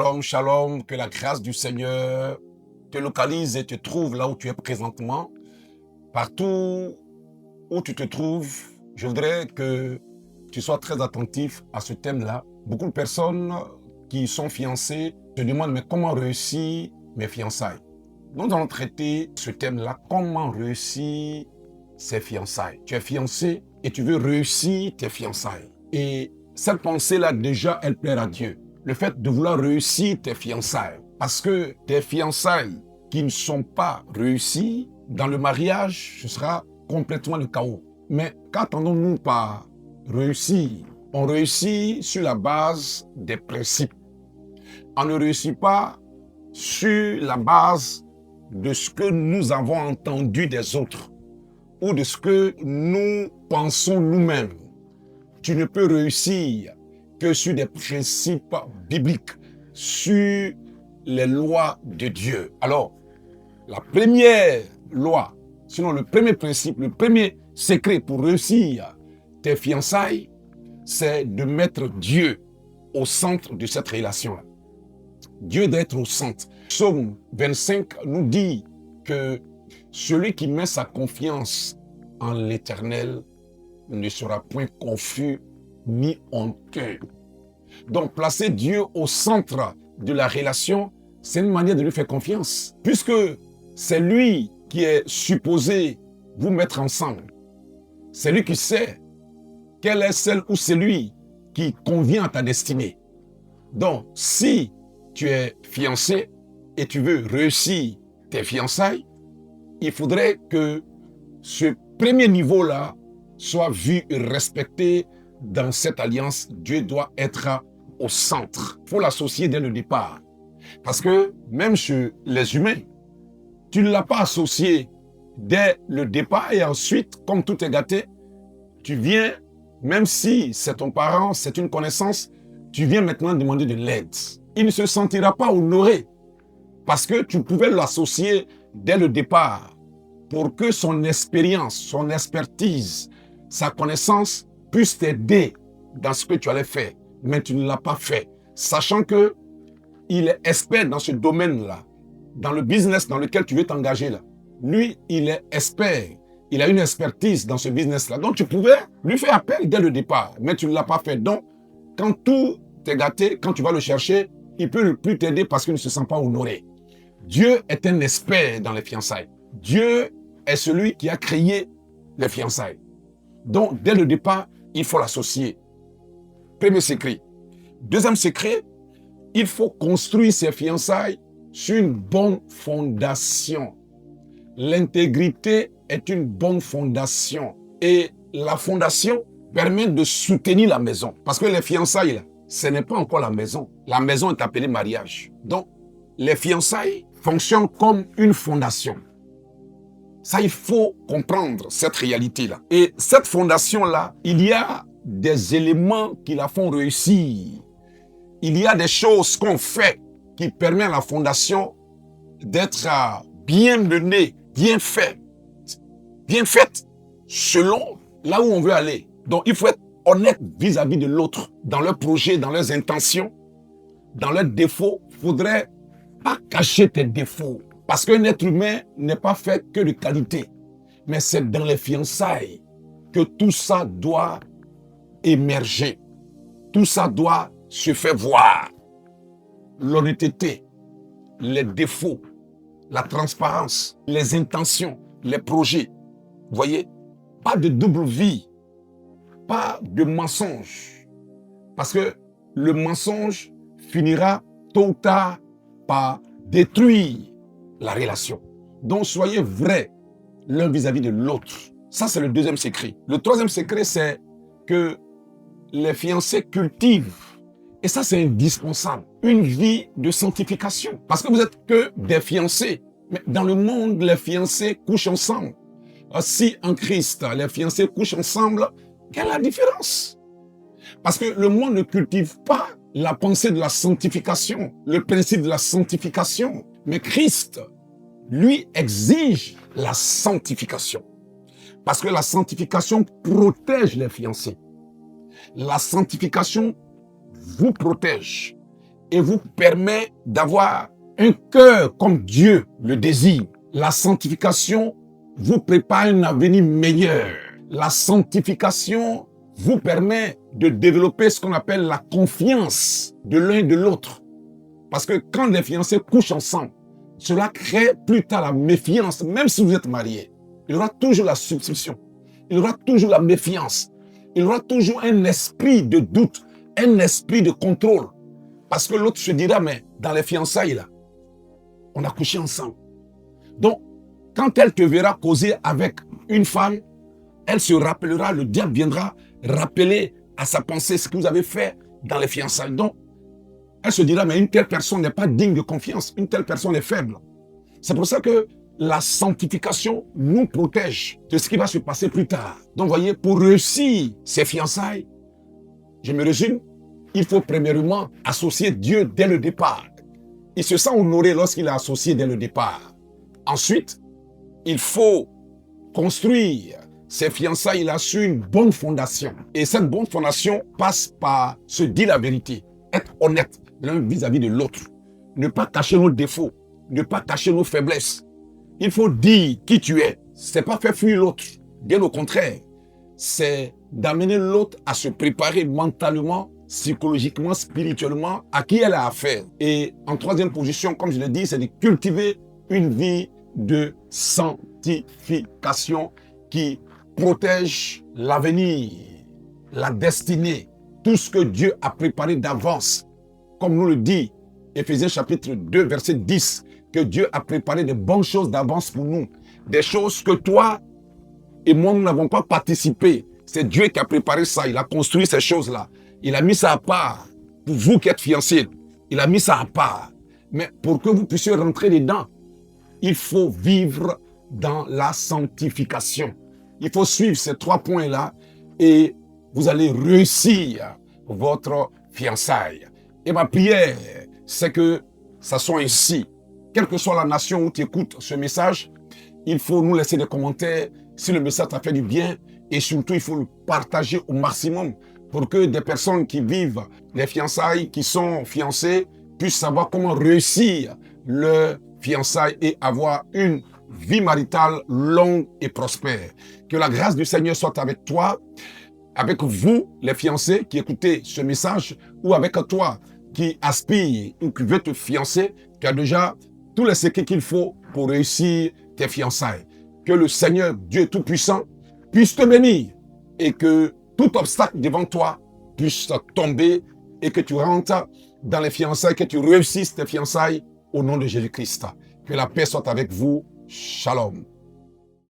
Shalom, shalom, que la grâce du Seigneur te localise et te trouve là où tu es présentement. Partout où tu te trouves, je voudrais que tu sois très attentif à ce thème-là. Beaucoup de personnes qui sont fiancées se demandent mais comment réussir mes fiançailles. Nous allons traiter ce thème-là, comment réussir ses fiançailles. Tu es fiancé et tu veux réussir tes fiançailles. Et cette pensée-là, déjà, elle plaît à Dieu. Le fait de vouloir réussir tes fiançailles. Parce que tes fiançailles qui ne sont pas réussies, dans le mariage, ce sera complètement le chaos. Mais qu'attendons-nous par réussir? On réussit sur la base des principes. On ne réussit pas sur la base de ce que nous avons entendu des autres ou de ce que nous pensons nous-mêmes. Tu ne peux réussir que sur des principes bibliques, sur les lois de Dieu. Alors, la première loi, sinon le premier principe, le premier secret pour réussir tes fiançailles, c'est de mettre Dieu au centre de cette relation-là. Dieu doit être au centre. Psaume 25 nous dit que celui qui met sa confiance en l'Éternel ne sera point confus ni honteux. Donc, placer Dieu au centre de la relation, c'est une manière de lui faire confiance. Puisque c'est lui qui est supposé vous mettre ensemble. C'est lui qui sait quelle est celle ou celui qui convient à ta destinée. Donc, si tu es fiancé et tu veux réussir tes fiançailles, il faudrait que ce premier niveau-là soit vu et respecté dans cette alliance. Dieu doit être au centre. Il faut l'associer dès le départ. Parce que même chez les humains, tu ne l'as pas associé dès le départ et ensuite, comme tout est gâté, tu viens, même si c'est ton parent, c'est une connaissance, tu viens maintenant demander de l'aide. Il ne se sentira pas honoré parce que tu pouvais l'associer dès le départ pour que son expérience, son expertise, sa connaissance puisse t'aider dans ce que tu allais faire. Mais tu ne l'as pas fait, sachant que il est expert dans ce domaine-là, dans le business dans lequel tu veux t'engager là. Lui, il est expert. Il a une expertise dans ce business-là. Donc, tu pouvais lui faire appel dès le départ, mais tu ne l'as pas fait. Donc, quand tout est gâté, quand tu vas le chercher, il ne peut plus t'aider parce qu'il ne se sent pas honoré. Dieu est un expert dans les fiançailles. Dieu est celui qui a créé les fiançailles. Donc, dès le départ, il faut l'associer. Premier secret. Deuxième secret, il faut construire ses fiançailles sur une bonne fondation. L'intégrité est une bonne fondation. Et la fondation permet de soutenir la maison. Parce que les fiançailles, là, ce n'est pas encore la maison. La maison est appelée mariage. Donc, les fiançailles fonctionnent comme une fondation. Ça, il faut comprendre cette réalité-là. Et cette fondation-là, il y a des éléments qui la font réussir. Il y a des choses qu'on fait qui permettent à la fondation d'être bien menée, bien faite selon là où on veut aller. Donc, il faut être honnête vis-à-vis de l'autre, dans leurs projets, dans leurs intentions, dans leurs défauts. Il ne faudrait pas cacher tes défauts. Parce qu'un être humain n'est pas fait que de qualité. Mais c'est dans les fiançailles que tout ça doit émerger. Tout ça doit se faire voir. L'honnêteté, les défauts, la transparence, les intentions, les projets. Vous voyez? Pas de double vie. Pas de mensonge. Parce que le mensonge finira tôt ou tard par détruire la relation. Donc, soyez vrais l'un vis-à-vis de l'autre. Ça, c'est le deuxième secret. Le troisième secret, c'est que les fiancés cultivent, et ça, c'est indispensable, une vie de sanctification. Parce que vous n'êtes que des fiancés. Mais dans le monde, les fiancés couchent ensemble. Si en Christ, les fiancés couchent ensemble, quelle est la différence? Parce que le monde ne cultive pas la pensée de la sanctification, le principe de la sanctification. Mais Christ, lui, exige la sanctification. Parce que la sanctification protège les fiancés. La sanctification vous protège. et vous permet d'avoir un cœur comme Dieu le désire. La sanctification vous prépare un avenir meilleur. La sanctification vous permet de développer ce qu'on appelle la confiance de l'un et de l'autre. Parce que quand les fiancés couchent ensemble, cela crée plus tard la méfiance, même si vous êtes mariés. Il y aura toujours la substitution. Il y aura toujours la méfiance. Il y aura toujours un esprit de doute, un esprit de contrôle. Parce que l'autre se dira, mais dans les fiançailles, là, on a couché ensemble. Donc, quand elle te verra causer avec une femme, elle se rappellera, le diable viendra rappeler à sa pensée ce que vous avez fait dans les fiançailles. Donc, elle se dira, mais une telle personne n'est pas digne de confiance, une telle personne est faible. C'est pour ça que la sanctification nous protège de ce qui va se passer plus tard. Donc, voyez, pour réussir ces fiançailles, je me résume, il faut premièrement associer Dieu dès le départ. Il se sent honoré lorsqu'il est associé dès le départ. Ensuite, il faut construire ces fiançailles-là sur une bonne fondation. Et cette bonne fondation passe par se dire la vérité, être honnête l'un vis-à-vis de l'autre, ne pas cacher nos défauts, ne pas cacher nos faiblesses. Il faut dire qui tu es. C'est pas faire fuir l'autre. Bien au contraire, c'est d'amener l'autre à se préparer mentalement, psychologiquement, spirituellement à qui elle a affaire. Et en troisième position, comme je l'ai dit, c'est de cultiver une vie de sanctification qui protège l'avenir, la destinée, tout ce que Dieu a préparé d'avance. Comme nous le dit Éphésiens chapitre 2, verset 10, que Dieu a préparé de bonnes choses d'avance pour nous. Des choses que toi et moi, nous n'avons pas participé. C'est Dieu qui a préparé ça. Il a construit ces choses-là. Il a mis ça à part. Pour vous qui êtes fiancés, il a mis ça à part. Mais pour que vous puissiez rentrer dedans, il faut vivre dans la sanctification. Il faut suivre ces 3 points-là et vous allez réussir votre fiançailles. Et ma prière, c'est que ça soit ainsi. Quelle que soit la nation où tu écoutes ce message, il faut nous laisser des commentaires si le message t'a fait du bien et surtout, il faut le partager au maximum pour que des personnes qui vivent les fiançailles, qui sont fiancées, puissent savoir comment réussir leur fiançailles et avoir une vie maritale longue et prospère. Que la grâce du Seigneur soit avec toi, avec vous, les fiancés qui écoutez ce message, ou avec toi qui aspire ou qui veut te fiancer, tu as déjà tous les secrets qu'il faut pour réussir tes fiançailles. Que le Seigneur, Dieu Tout-Puissant, puisse te bénir et que tout obstacle devant toi puisse tomber et que tu rentres dans les fiançailles, que tu réussisses tes fiançailles au nom de Jésus-Christ. Que la paix soit avec vous. Shalom.